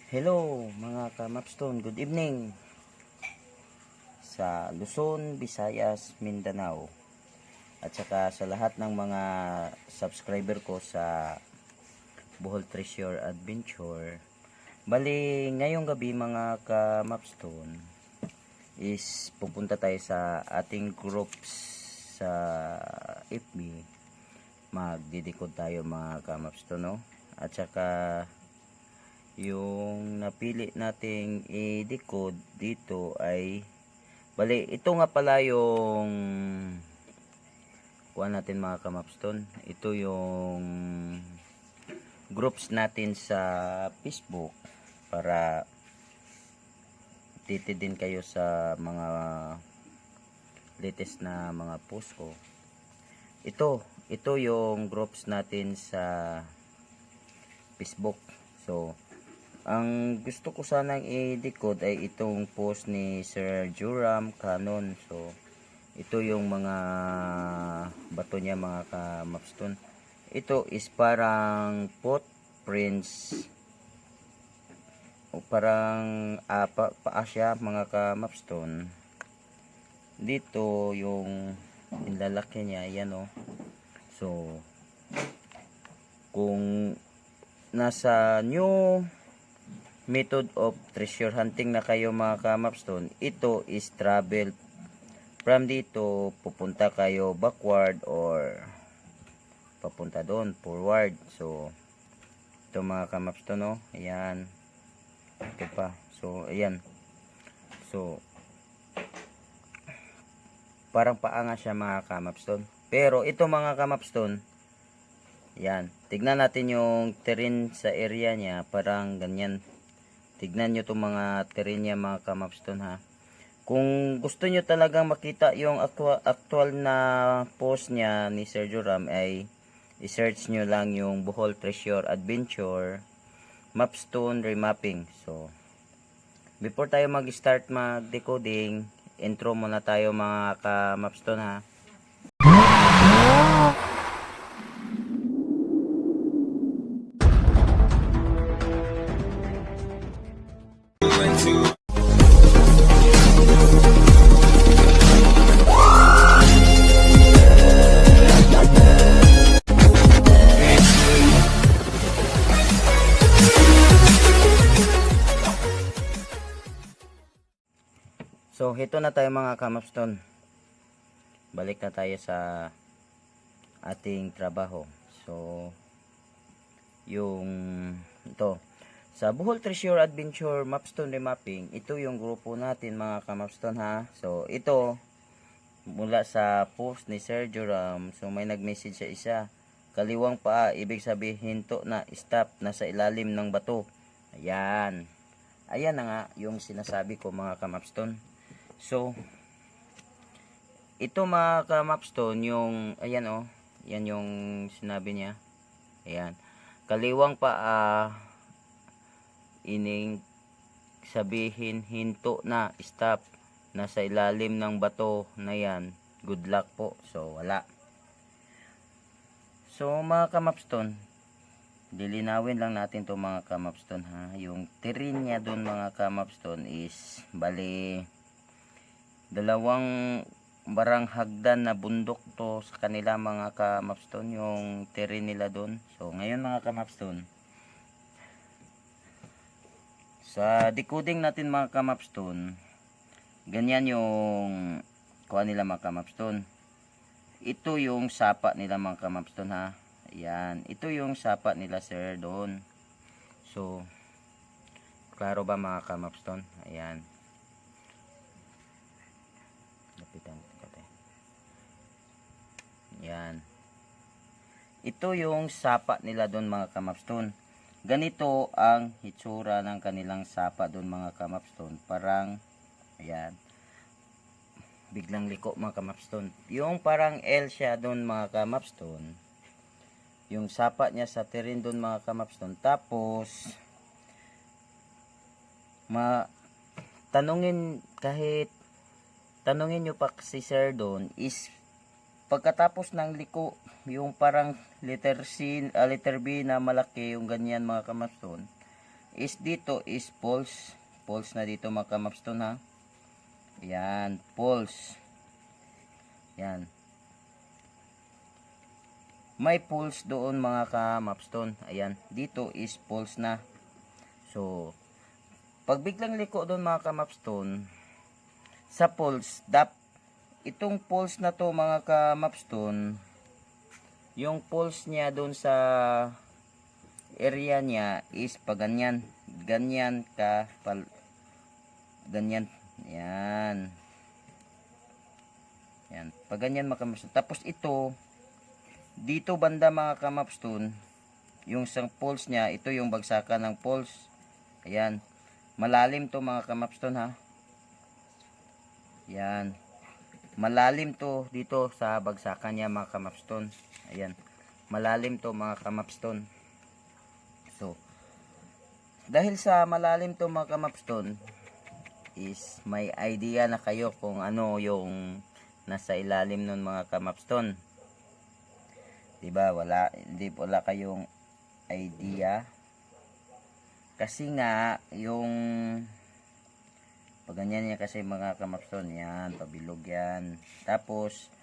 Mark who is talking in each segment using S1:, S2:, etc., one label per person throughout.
S1: Hello mga ka-Mapstone, good evening sa Luzon, Visayas, Mindanao at saka sa lahat ng mga subscriber ko sa Bohol Treasure Adventure. Bali, ngayong gabi mga ka-Mapstone is pupunta tayo sa ating groups sa FB. Magdidikod tayo mga ka-Mapstone, no? At saka yung napili nating i-decode dito ay bali, ito nga pala yung kuha natin mga ka-Mapstone. Ito yung groups natin sa Facebook para updated din kayo sa mga latest na mga post ko. Ito yung groups natin sa Facebook. So ang gusto ko sanang i-decode ay itong post ni Sir Joram Cannon. So, ito yung mga bato niya mga ka-Mapstone. Ito is parang footprints o parang paa siya mga ka-Mapstone. Dito yung nilalaki niya, yan o. So, kung nasa new method of treasure hunting na kayo mga ka-Mapstone, ito is travel from dito, pupunta kayo backward or papunta doon forward. So ito mga ka-Mapstone, no? Ayan, ito pa. So ayan, so parang paanga siya mga ka-Mapstone, pero ito mga ka-Mapstone, yan, tignan natin yung terrain sa area niya, parang ganyan. Tignan nyo itong mga terrain niya mga ka-Mapstone, ha. Kung gusto nyo talagang makita yung actual na post niya ni Sir Joram, ay i-search nyo lang yung Bohol Treasure Adventure Mapstone Remapping. So before tayo mag-start mag-decoding, intro muna tayo mga ka-Mapstone, ha. So, hito na tayo mga ka-Mapstone. Balik na tayo sa ating trabaho. So, yung ito, sa Bohol Treasure Adventure Mapstone Remapping, ito yung grupo natin mga ka-Mapstone, ha. So, ito, mula sa post ni Sir Joram, so may nag-message sa isa. Kaliwang paa, ibig sabihin hinto na, stop, nasa ilalim ng bato. Ayan. Ayan na nga yung sinasabi ko mga ka-Mapstone. So, ito mga ka-Mapstone, yung, ayan o, yan yung sinabi niya. Ayan. Kaliwang paa, ining sabihin, hinto na, stop, nasa ilalim ng bato na yan. Good luck po. So, wala. So, mga ka-Mapstone, dilinawin lang natin to mga ka-Mapstone, ha. Yung terrain niya doon mga ka-Mapstone is, bali, dalawang barang hagdan na bundok to sa kanila mga ka-Mapstone, yung terrain nila doon. So ngayon mga ka-Mapstone, sa decoding natin mga ka-Mapstone, ganyan yung kuha nila mga ka-Mapstone. Ito yung sapa nila mga ka-Mapstone, ha. Ayan, ito yung sapa nila sir doon. So klaro ba mga ka-Mapstone? Ayan, lapitan natin. Yan. Ito yung sapa nila doon mga ka-Mapstone. Ganito ang hitsura ng kanilang sapa doon mga ka-Mapstone. Parang, ayan, biglang liko mga ka-Mapstone. Yung parang L siya doon mga ka-Mapstone. Yung sapa niya sa terrain doon mga ka-Mapstone. Tapos, tanungin nyo pa si sir doon is pagkatapos ng liko, yung parang letter C, letter B na malaki, yung ganyan mga ka-Mapstone, is dito is pulse. Pulse na dito mga kamapstone ha. Yan, pulse. Yan. May pulse doon mga kamapstone. Ayan, dito is pulse na. So, pag biglang liko doon mga kamapstone, sa pulse, itong pulse na to mga kamapstone, yung pulse niya doon sa area niya is pa ganyan. Ganyan ka, ganyan. Yan. Yan. Pag ganyan mga kamapstone. Tapos ito, dito banda mga kamapstone, yung isang pulse niya, ito yung bagsakan ng pulse. Ayan. Malalim to mga kamapstone ha. Yan. Malalim to dito sa bagsakan niya mga kamapstone. Ayan. Malalim to mga kamapstone. So, dahil sa malalim to mga kamapstone, is may idea na kayo kung ano yung nasa ilalim nun mga kamapstone. Diba? Wala kayong idea. Kasi nga, yung pag ganyan niya kasi mga kamapstone, yan, pabilog yan. Tapos,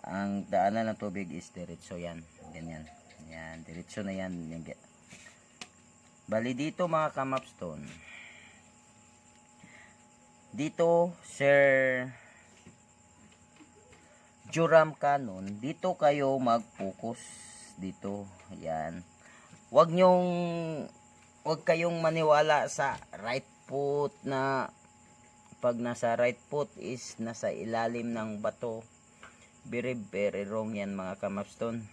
S1: ang daanan ng tubig is diretso yan. Ganyan. Yan, diretso na yan. Bali dito mga kamapstone, dito Sir Joram Cannon, dito kayo mag-focus dito. Ayan. Huwag kayong maniwala sa right foot na pag nasa right foot is nasa ilalim ng bato. Very wrong yan mga kamapstone.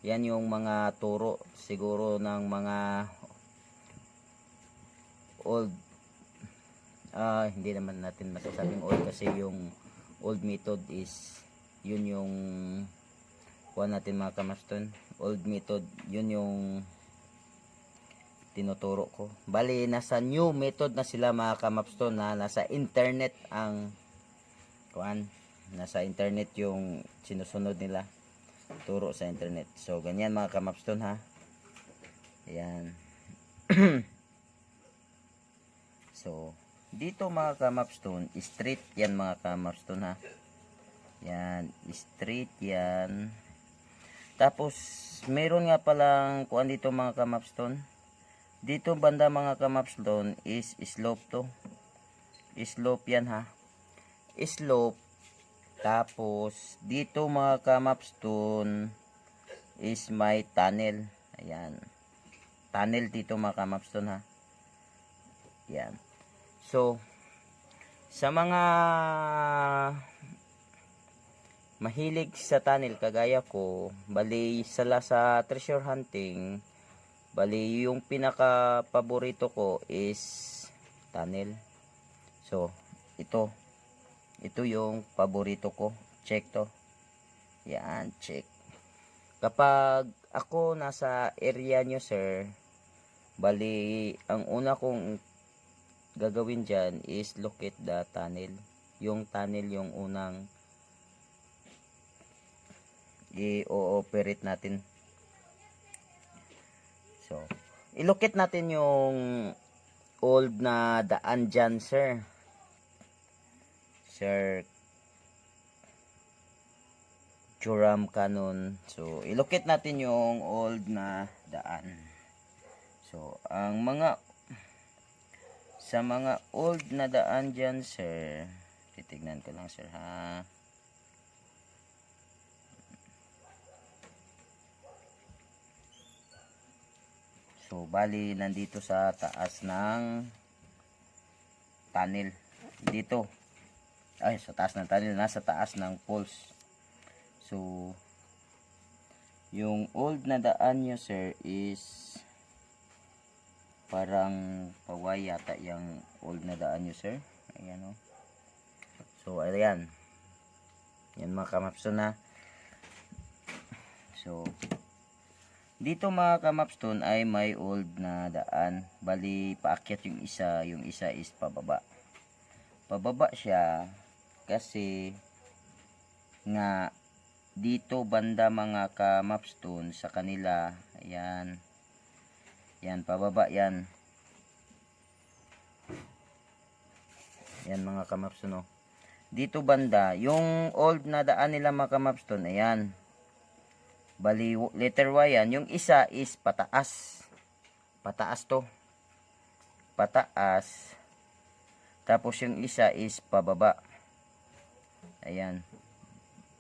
S1: Yan yung mga turo siguro ng mga old, hindi naman natin masasabing old kasi yung old method is yun yung natin mga kamapstone. Old method, yun yung tinuturo ko. Bali, nasa new method na sila mga kamapstone, na nasa internet ang nasa internet yung sinusunod nila, turo sa internet. So ganyan mga kamapstone ha. Ayan. So dito mga kamapstone, straight yan mga kamapstone ha. Yan, straight yan. Tapos meron nga palang kuan dito mga kamapstone. Dito banda mga kamapstone is slope to. Slope yan ha. Slope. Tapos dito mga kamapstone is may tunnel. Ayan. Tunnel dito mga kamapstone ha. Yan. So, sa mga mahilig sa tunnel kagaya ko, bali sa treasure hunting, bali yung pinaka paborito ko is tunnel. So, ito yung paborito ko. Check to. Yan, check. Kapag ako nasa area nyo sir, bali ang una kong gagawin dyan is locate the tunnel. Yung tunnel yung unang i-ooperate natin. So, ilocate natin yung old na daan dyan sir. Sir Joram Cannon. So, ilocate natin yung old na daan. So, sa mga old na daan dyan, sir, titignan ko lang, sir, ha. So, bali, nandito sa taas ng tunnel. Dito. Ay, sa taas ng tunnel. Nasa taas ng pulse. So, yung old na daan nyo, sir, is parang paway yata yung old na daan nyo sir. Ayan o. So ayan. Yan mga kamapstone na. So dito mga kamapstone ay may old na daan. Bali paakyat yung isa is pababa. Pababa siya kasi nga dito banda mga kamapstone sa kanila. Ayan. Yan, pababa yan. Yan mga kamapstone, oh. Dito banda, yung old na daan nila mga kamapstone, ayan. Bali, letter Y yan. Yung isa is pataas. Pataas to. Pataas. Tapos yung isa is pababa. Ayan.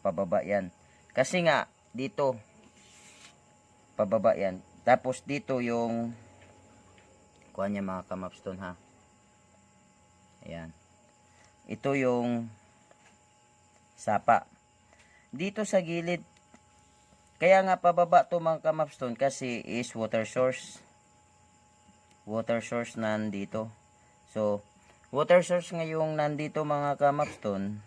S1: Pababa yan. Kasi nga, dito, pababa yan. Tapos dito yung kuha niya mga kamapstone, ha. Ayan. Ito yung sapa. Dito sa gilid, kaya nga pababa to mga kamapstone kasi is water source. Water source nandito. So, water source nga yung nandito mga kamapstone.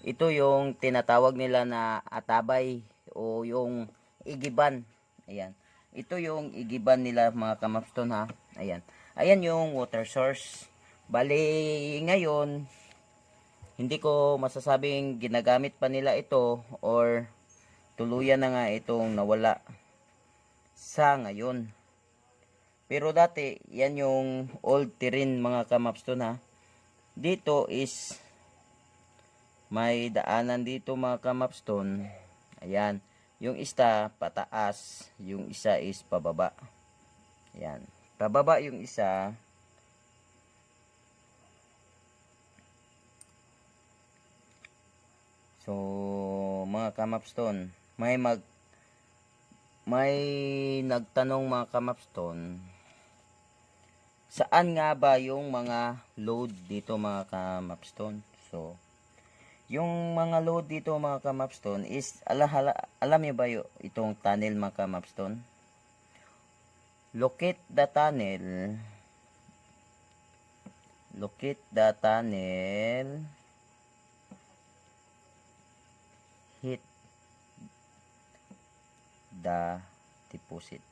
S1: Ito yung tinatawag nila na atabay o yung igiban. Ayan. Ito yung igiban nila mga kamapstone, ha. Ayan. Ayan yung water source. Bali ngayon, hindi ko masasabing ginagamit pa nila ito or tuluyan na nga itong nawala sa ngayon. Pero dati, yan yung old terrain mga kamapstone, ha. Dito is may daanan dito mga kamapstone. Ayan. Yung isa pataas, yung isa is pababa. Ayan. Pababa yung isa. So, mga kamapstone, may nagtanong mga kamapstone, saan nga ba yung mga load dito mga kamapstone? So, yung mga load dito mga kamapstone is, alam niyo ba itong tunnel mga kamapstone? Locate the tunnel. Locate the tunnel. Hit the deposit.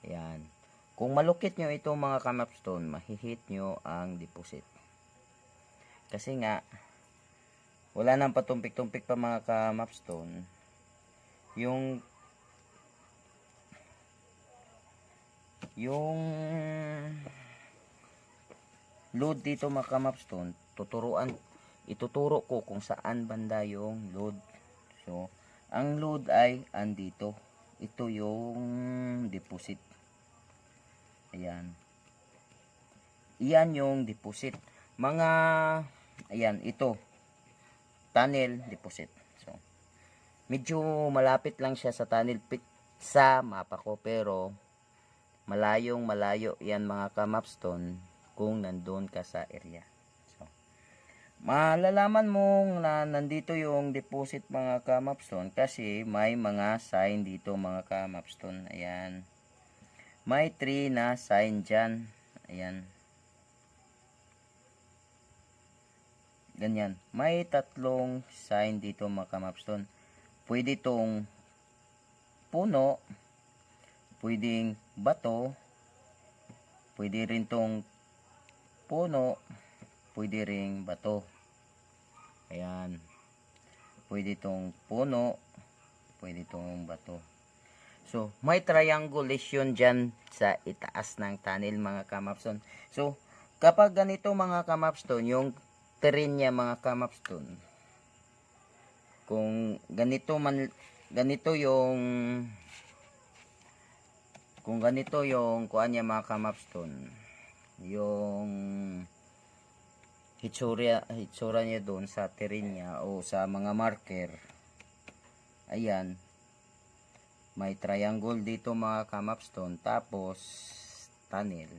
S1: Ayan. Kung malukit nyo ito mga kamapstone, mahihit nyo ang deposit. Kasi nga, wala nang patumpik-tumpik pa mga kamapstone. Yung load dito mga kamapstone, ituturo ko kung saan banda yung load. So, ang load ay andito. Ito yung deposit. Ayan. Iyan yung deposit. Ayan, ito. Tunnel, deposit. So, medyo malapit lang siya sa tunnel sa mapa ko. Pero, malayo yan mga kamapstone kung nandun ka sa area. Malalaman mong na nandito yung deposit mga kamapstone kasi may mga sign dito mga kamapstone. Ayan. May 3 na sign dyan. Ayan. Ganyan. May 3 sign dito mga kamapstone. Pwede itong puno, pwedeng bato, pwede rin itong puno, pwede ring bato. Ayan. Pwede itong puno, pwede itong bato. So, may triangulation dyan sa itaas ng tunnel mga kamapstone. So, kapag ganito mga kamapstone, yung terrain niya mga kamapstone, kung ganito kuan niya mga kamapstone, yung hitsura niya doon sa terrain niya o sa mga marker. Ayan. May triangle dito mga kamapstone. Tapos, tunnel.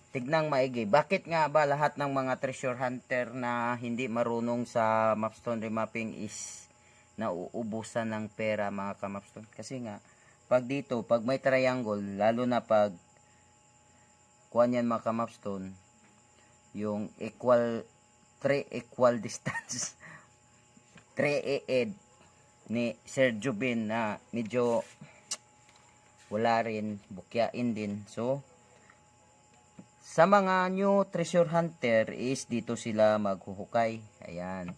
S1: Tignang maigi. Bakit nga ba lahat ng mga treasure hunter na hindi marunong sa mapstone remapping is nauubusan ng pera mga kamapstone? Kasi nga, pag may triangle, lalo na pag kuhan yan mga kamapstone, yung 3 equal distance 3 ed ni Sir Jubin na medyo wala rin, bukyain din. So, sa mga new treasure hunter is dito sila maghuhukay. Ayan.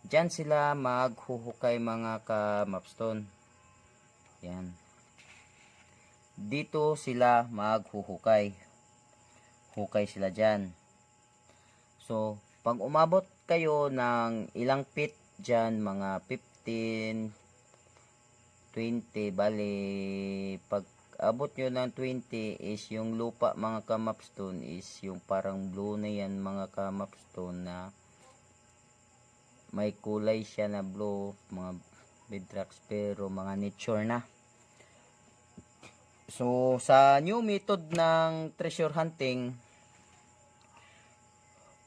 S1: Diyan sila maghuhukay mga kamapstone. Ayan. Dito sila maghuhukay. hukay sila dyan. So, pag umabot kayo ng ilang feet dyan, mga 15, 20, bali, pag abot nyo ng 20 is yung lupa mga kamapstone is yung parang blue na yan mga kamapstone, na may kulay siya na blue, mga bedrocks, pero mga nature na. So, sa new method ng treasure hunting,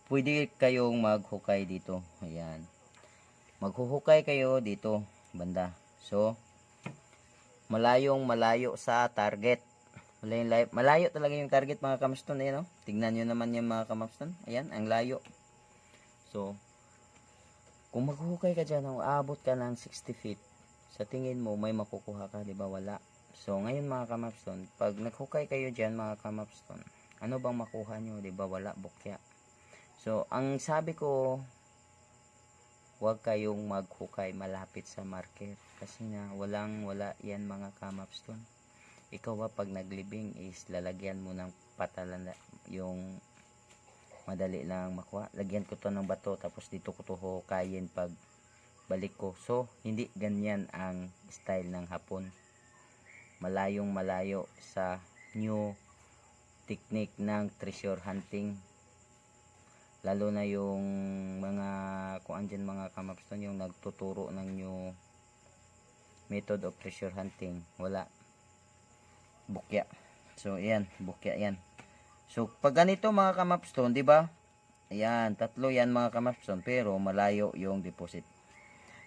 S1: pwede kayong maghukay dito. Ayan. Maghuhukay kayo dito, banda. So, malayo sa target. Malayo talaga yung target mga kamapstone. Ayan, oh. Tignan nyo naman yung mga kamapstone. Ayan, ang layo. So, kung maghuhukay ka dyan, aabot ka ng 60 feet. Sa tingin mo, may makukuha ka, di ba? Wala. So, ngayon mga kamapstone, pag naghukay kayo dyan mga kamapstone, ano bang makuha nyo? Di ba? Wala, bukya. So, ang sabi ko, huwag kayong maghukay malapit sa marker. Kasi nga, wala yan mga kamapstone. Ikaw ba pag naglibing is lalagyan mo ng patalan yung madali lang makuha. Lagyan ko to ng bato, tapos dito ko to hukayin pag balik ko. So, hindi ganyan ang style ng Hapon. Malayong malayo sa new technique ng treasure hunting. Lalo na yung mga kung andyan mga kamapstone, yung nagtuturo ng new method of treasure hunting, wala, bukya. So ayan, bukya yan. So pag ganito mga kamapstone, di ba? Ayan, tatlo yan mga kamapstone, pero malayo yung deposit.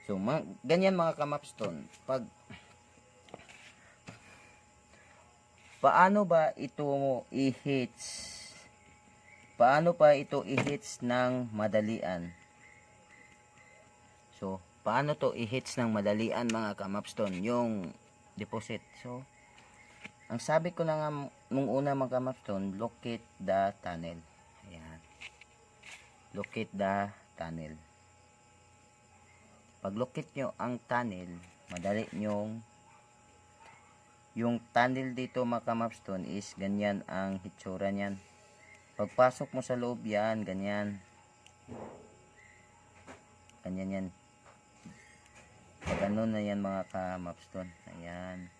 S1: So ganyan mga kamapstone, pag paano ba ito i-hits? Paano pa ito i-hits ng madalian? So, paano to i-hits ng madalian mga kamapstone? Yung deposit. So, ang sabi ko na nga nung una mga kamapstone, locate the tunnel. Ayan. Locate the tunnel. Pag locate nyo ang tunnel, madali nyong yung tunnel dito mga kamapstone is ganyan ang hitsura niyan. Pagpasok mo sa loob yan, ganyan. Ganyan yan. Pag ano na yan mga kamapstone. Ayan.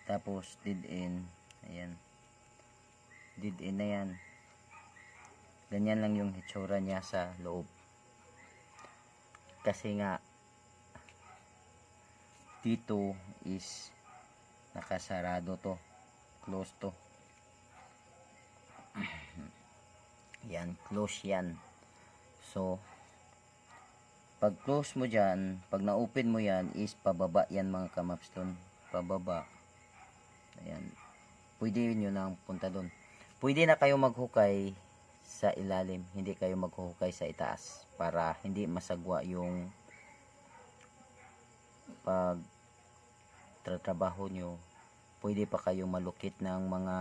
S1: Tapos dead end. Ayan. Dead end na yan. Ganyan lang yung hitsura niya sa loob. Kasi nga dito is nakasarado to. Close to. Yan, close yan. So, pag close mo dyan, pag na-open mo yan, is pababa yan mga kamapstone. Pababa. Ayan. Pwede nyo nang punta doon. Pwede na kayo maghukay sa ilalim. Hindi kayo maghukay sa itaas. Para hindi masagwa yung pag trabaho nyo. Pwede pa kayo malukit ng mga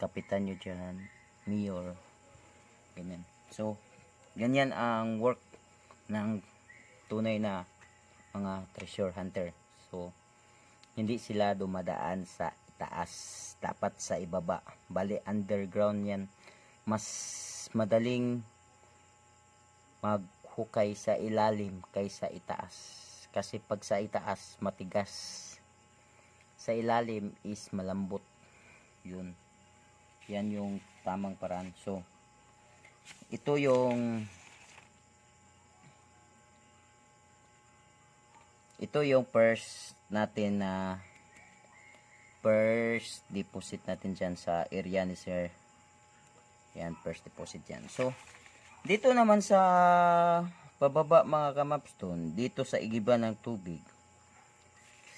S1: kapitan nyo dyan, mayor, ganyan. So, ganyan ang work ng tunay na mga treasure hunter. So, hindi sila dumadaan sa taas, dapat sa ibaba. Bali, underground yan. Mas madaling maghukay sa ilalim kaysa itaas. Kasi pag sa itaas, matigas. Sa ilalim is malambot. Yun. Yan yung tamang paraan. So, ito yung first natin na first deposit natin dyan sa area ni sir. Yan, first deposit yan. So, dito naman sa pababa mga kamapstone, dito sa igiba ng tubig,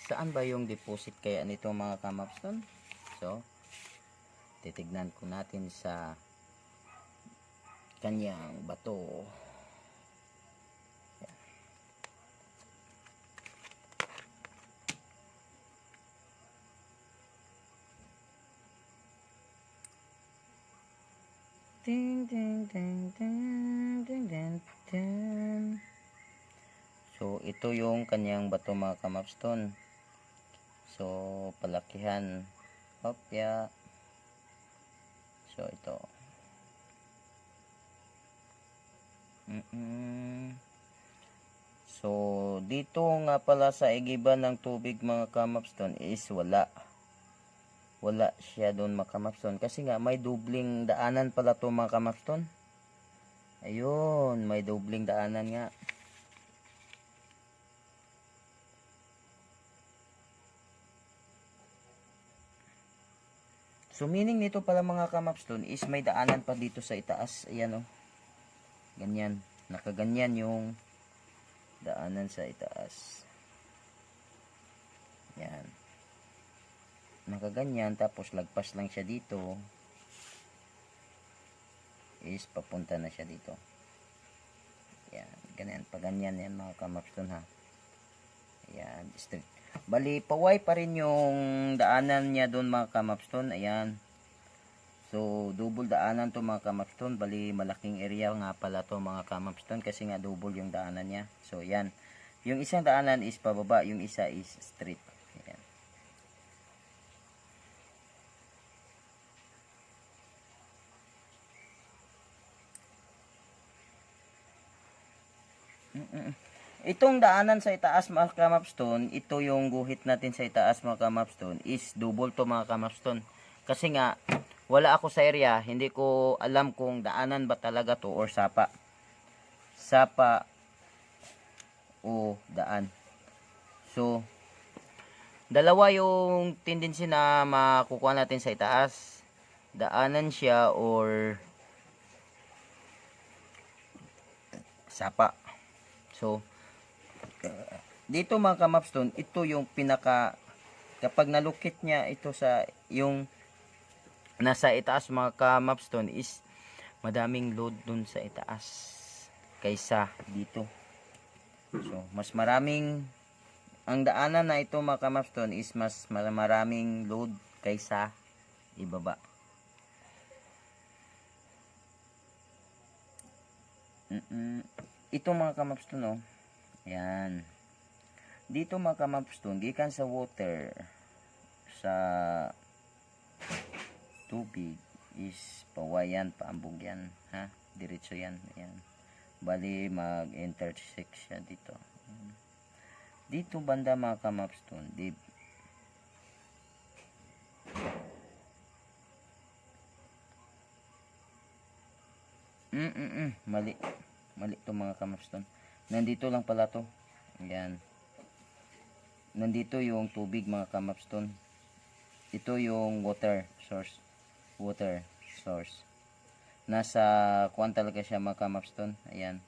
S1: saan ba yung deposit kaya nito mga kamapstone? So, titignan ko natin sa kanyang bato. Ding ding ding ding ding ding ding. So ito yung kanyang bato mga kamapstone. So palakihan. Hopya. So ito. So dito nga pala sa igiban ng tubig mga kamapston is wala siya doon mga kamapston, kasi nga may dubling daanan pala to mga kamapston. Ayun, may dubling daanan nga. So meaning nito pala mga kamapston is may daanan pa dito sa itaas. Ayan oh. Ganyan, nakaganyan yung daanan sa itaas. Yan. Nakaganyan, tapos lagpas lang siya dito. Is papunta na siya dito. Yan, ganyan, paganyan yan mga kamapston ha. Yan, straight. Bali, paway pa rin yung daanan niya doon mga kamapston. Ayan. So, double daanan to mga kamapston. Bali, malaking area nga pala to mga kamapston, kasi nga double yung daanan niya. So, yan. Yung isang daanan is pababa, yung isa is straight. Ayan. Itong daanan sa itaas mga kamapston, ito yung guhit natin sa itaas mga kamapston, is double to mga kamapston. Kasi nga, wala ako sa area, hindi ko alam kung daanan ba talaga to or sapa. Sapa o daan. So, dalawa yung tendency na makukuha natin sa itaas. Daanan siya or sapa. So, dito mga kamapston, ito yung pinaka, kapag nalukit niya ito sa yung nasa itaas mga kamapston, is madaming load dun sa itaas kaysa dito. So mas maraming, ang daanan na ito mga kamapston is mas maraming load kaysa ibaba. Ito mga kamapston oh. Yan. Dito mga kamapston, gikan sa water, sa tubig is pawayan, paambog yan ha, diretso yan. Ayan. Bali mag-intersect siya dito. Dito banda mga kamapston, mali to mga kamapston. Nandito lang pala to. Ayan. Nandito yung tubig mga kamapston. Ito yung water source. Water source. Nasa kuwan talaga siya mga kamapston. Ayan.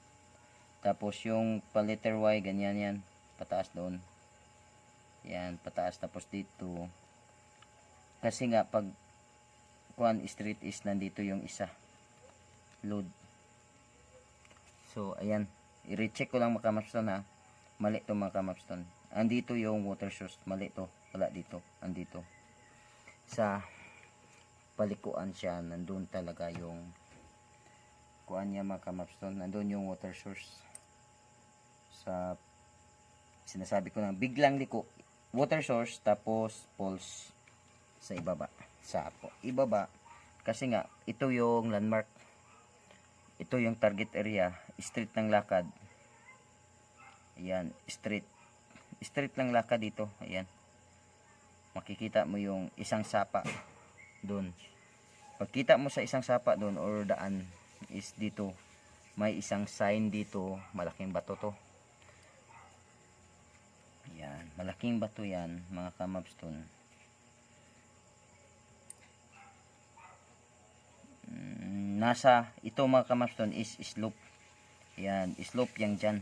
S1: Tapos yung pa-letter Y, ganyan yan. Pataas doon. Ayan, pataas. Tapos dito. Kasi nga pag kuwan street is nandito yung isa. Load. So, ayan. I-recheck ko lang mga kamapston ha. Mali to mga kamapston. Andito yung water source. Mali to. Wala dito. Andito. Sa palikuan siya. Nandun talaga yung kuan niya mga kamapston. Nandun yung water source. Sa sinasabi ko na biglang liko. Water source tapos pulse sa ibaba. Sa ibaba. Kasi nga ito yung landmark. Ito yung target area. Street ng lakad. Ayan, street lang lakad dito. Ayan, makikita mo yung isang sapa doon. Pagkita mo sa isang sapa doon or daan is dito, may isang sign dito, malaking bato to. Ayan, malaking bato yan mga kamapston. Nasa ito mga kamapston is slope. Ayan, slope yang dyan.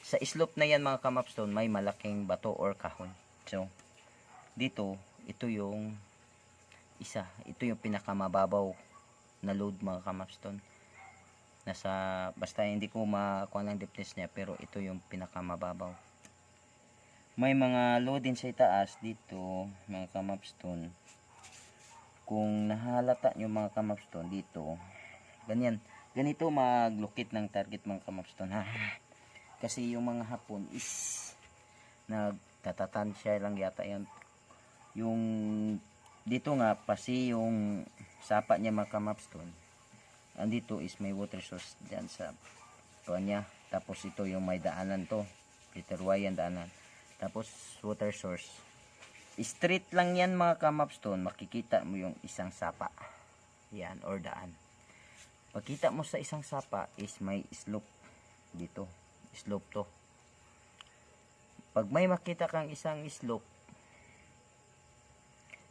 S1: Sa slope na yan mga kamapston, may malaking bato or kahoy. So, dito, ito yung isa. Ito yung pinakamababaw na load mga kamapston. Basta hindi ko makuha ng deepness niya, pero ito yung pinakamababaw. May mga load din sa itaas dito mga kamapston. Kung nahalata nyo mga kamapston dito, ganyan. Ganito maglukit ng target mga kamapston ha. Kasi yung mga hapon is nagtatatan siya lang yata yan. Yung dito nga pasi yung sapa niya mga kamapstone, andito is may water source dyan sa tuwan niya. Tapos ito yung may daanan to, Peter Y ang daanan. Tapos water source. Straight lang yan mga kamapstone, makikita mo yung isang sapa. Yan, or daan. Pagkita mo sa isang sapa is may slope dito. Slope to. Pag may makita kang isang slope,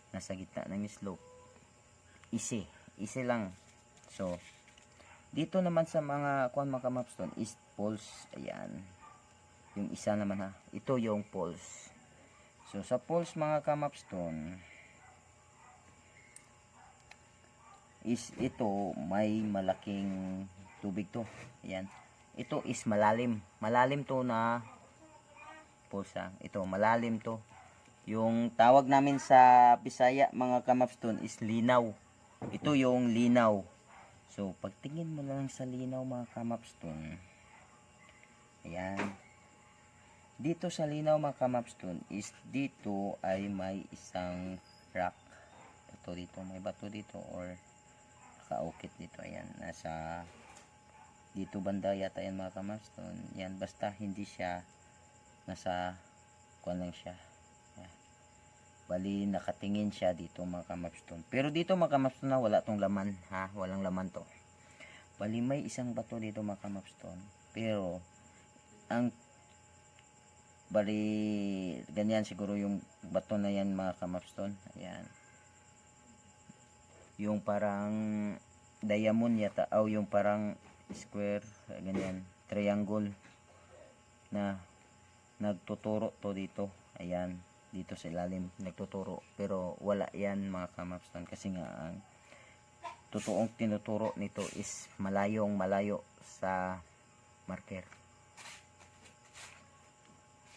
S1: nasa gitna ng slope, easy lang. So dito naman sa mga kuan mga kamapstone is poles. Ayan, yung isa naman ha, ito yung poles. So sa poles mga kamapstone is ito may malaking tubig to. Ayan, ito is malalim to na poles ha. Ito malalim to. Yung tawag namin sa Bisaya mga kamapstone is linaw. Ito yung linaw. So pagtingin mo lang sa linaw mga kamapstone, ayan, dito sa linaw mga kamapstone is dito ay may isang rock. Bato dito, may bato dito or nakaukit dito. Ayan, nasa dito banda yata yan mga kamapstone. Yan, basta hindi siya nasa kuan lang siya. Bali nakatingin siya dito mga kamapstone. Pero dito mga kamapstone na wala tong laman ha, walang laman to. Bali may isang bato dito mga kamapstone. Pero ang bali ganyan siguro yung bato na yan mga kamapstone. Ayan, yung parang diamond yata, o yung parang square, ganyan, triangle na nagtuturo to dito. Ayan, dito sa ilalim nagtuturo, pero wala yan mga kamapstone, kasi nga ang totoong tinuturo nito is malayo sa marker.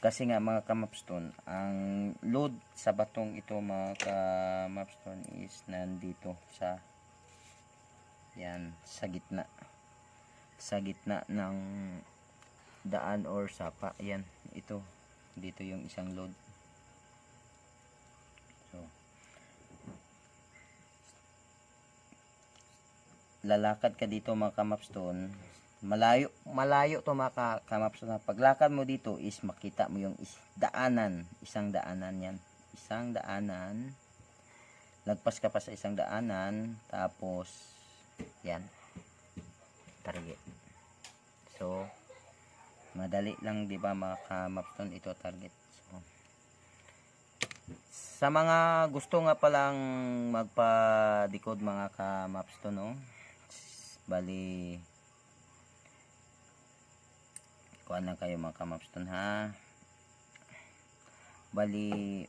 S1: Kasi nga mga kamapstone, ang load sa batong ito mga kamapstone is nandito sa yan, sa gitna ng daan or sapa. Yan, ito dito yung isang load. So lalakad ka dito mga kamapstone, malayo to mga kamapstone. Paglakad mo dito is makita mo yung isang daanan yan, isang daanan, lagpas ka pa sa isang daanan, tapos yan, target. So madali lang di ba mga kamapstone, ito target. So sa mga gusto nga palang magpa-decode mga kamapstone, no, bali kuha lang kayo mga kamapstone ha. Bali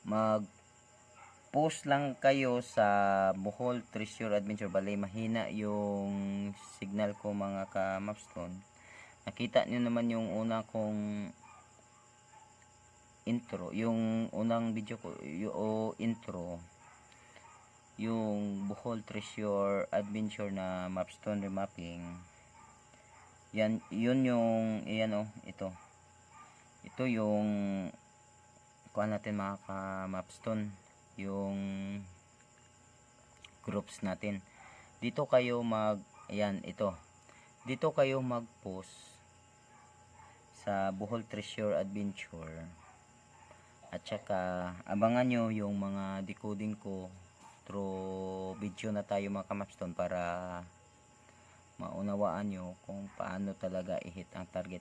S1: mag post lang kayo sa Bohol Treasure Adventure. Bali mahina yung signal ko mga kamapstone. Nakita nyo naman yung una kong intro, yung unang video ko, yung intro, yung Bohol Treasure Adventure na mapstone remapping. Yan, yun yung, ayan oh, ito yung kuha natin mga ka-mapstone, yung groups natin. Dito kayo ayan, dito kayo mag-post sa Bohol Treasure Adventure. At saka abangan nyo yung mga decoding ko through video na tayo mga kamapstone, para maunawaan nyo kung paano talaga i-hit ang target.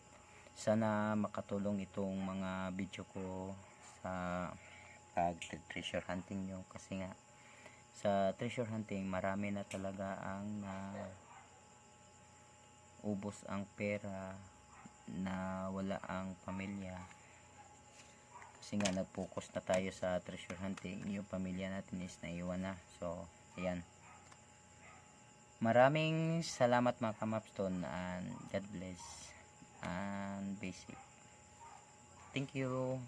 S1: Sana makatulong itong mga video ko sa pag treasure hunting nyo, kasi nga sa treasure hunting marami na talaga ang ubos ang pera, na wala ang pamilya. Kasi nga nag-focus na tayo sa treasure hunting, yung pamilya natin is naiwan na. So ayan, maraming salamat mga kamapstone, and God bless and basic. Thank you.